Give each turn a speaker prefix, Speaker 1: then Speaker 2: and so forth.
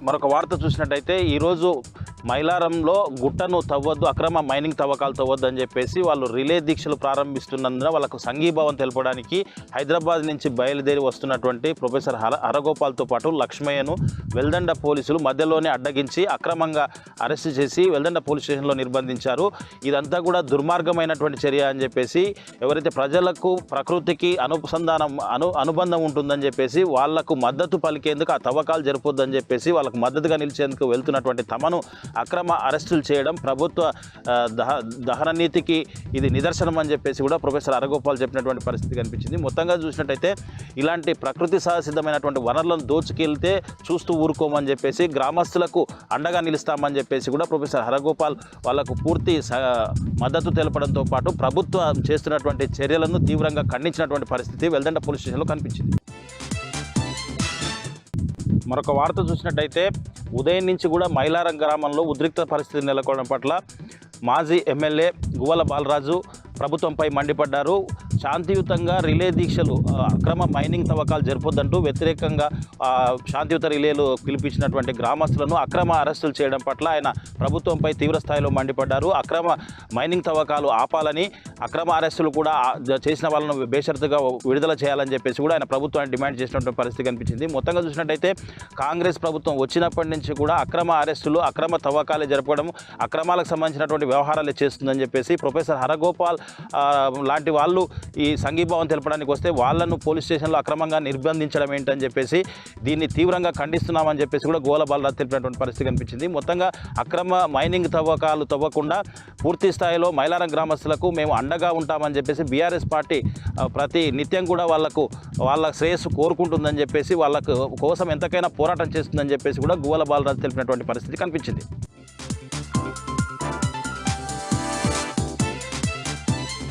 Speaker 1: మరొక వార్త చూసినట్టయితే ఈరోజు మైలారంలో గుట్టను తవ్వద్దు, అక్రమ మైనింగ్ తవ్వకాలు తవ్వద్దు అని చెప్పేసి వాళ్ళు రిలే దీక్షలు ప్రారంభిస్తున్నందున వాళ్ళకు సంఘీభావం తెలపడానికి హైదరాబాద్ నుంచి బయలుదేరి వస్తున్నటువంటి ప్రొఫెసర్ హరగోపాల్తో పాటు లక్ష్మయ్యను వెల్దండ పోలీసులు మధ్యలోనే అడ్డగించి అక్రమంగా అరెస్టు చేసి వెల్దండ పోలీస్ స్టేషన్లో నిర్బంధించారు. ఇదంతా కూడా దుర్మార్గమైనటువంటి చర్య అని చెప్పేసి, ఎవరైతే ప్రజలకు ప్రకృతికి అనుబంధం ఉంటుందని చెప్పేసి వాళ్లకు మద్దతు పలికేందుకు ఆ తవ్వకాలు జరపొద్దని చెప్పేసి వాళ్ళకు మద్దతుగా నిలిచేందుకు వెళ్తున్నటువంటి తమను అక్రమ అరెస్టులు చేయడం ప్రభుత్వ దహన నీతికి ఇది నిదర్శనం అని చెప్పేసి కూడా ప్రొఫెసర్ హరగోపాల్ చెప్పినటువంటి పరిస్థితి కనిపించింది. మొత్తంగా చూసినట్టయితే ఇలాంటి ప్రకృతి సహసిద్ధమైనటువంటి వనరులను దోచుకెళ్తే చూస్తూ ఊరుకోమని చెప్పేసి, గ్రామస్తులకు అండగా నిలుస్తామని చెప్పేసి కూడా ప్రొఫెసర్ హరగోపాల్ వాళ్ళకు పూర్తి మద్దతు తెలపడంతో పాటు ప్రభుత్వం చేస్తున్నటువంటి చర్యలను తీవ్రంగా ఖండించినటువంటి పరిస్థితి వెల్దండ పోలీస్ స్టేషన్లో కనిపించింది. మరొక వార్త చూసినట్టయితే ఉదయం నుంచి కూడా మైలారం గ్రామంలో ఉద్రిక్త పరిస్థితి నెలకొనడం పట్ల మాజీ ఎమ్మెల్యే గువ్వల బాలరాజు ప్రభుత్వంపై మండిపడ్డారు. శాంతియుతంగా రిలే దీక్షలు, అక్రమ మైనింగ్ తవ్వకాలు జరపొద్దంటూ వ్యతిరేకంగా శాంతియుత రిలేలు పిలిపించినటువంటి గ్రామస్తులను అక్రమ అరెస్టులు చేయడం పట్ల ఆయన ప్రభుత్వంపై తీవ్ర స్థాయిలో మండిపడ్డారు. అక్రమ మైనింగ్ తవ్వకాలు ఆపాలని, అక్రమ అరెస్టులు కూడా చేసిన వాళ్ళను బేషరతుగా విడుదల చేయాలని చెప్పేసి కూడా ఆయన ప్రభుత్వాన్ని డిమాండ్ చేసినటువంటి పరిస్థితి కనిపించింది. మొత్తంగా చూసినట్టయితే కాంగ్రెస్ ప్రభుత్వం వచ్చినప్పటి నుంచి కూడా అక్రమ అరెస్టులు, అక్రమ తవ్వకాలే జరపడం, అక్రమాలకు సంబంధించినటువంటి వ్యవహారాలే చేస్తుందని చెప్పేసి ప్రొఫెసర్ హరగోపాల్ లాంటి వాళ్ళు ఈ సంఘీభావం తెలపడానికి వస్తే వాళ్ళను పోలీస్ స్టేషన్లో అక్రమంగా నిర్బంధించడం ఏంటని చెప్పేసి దీన్ని తీవ్రంగా ఖండిస్తున్నామని చెప్పేసి కూడా గువ్వల బాలరాజు తెలిపినటువంటి పరిస్థితి కనిపించింది. మొత్తంగా అక్రమ మైనింగ్ తవ్వకాలు తవ్వకుండా పూర్తి స్థాయిలో మైలారం గ్రామస్తులకు మేము అండగా ఉంటామని చెప్పేసి బీఆర్ఎస్ పార్టీ ప్రతి నిత్యం కూడా వాళ్ళ శ్రేయస్సు కోరుకుంటుందని చెప్పేసి, వాళ్ళకు కోసం ఎంతకైనా పోరాటం చేస్తుందని చెప్పేసి కూడా గువ్వల బాలరాజు తెలిపినటువంటి పరిస్థితి కనిపించింది.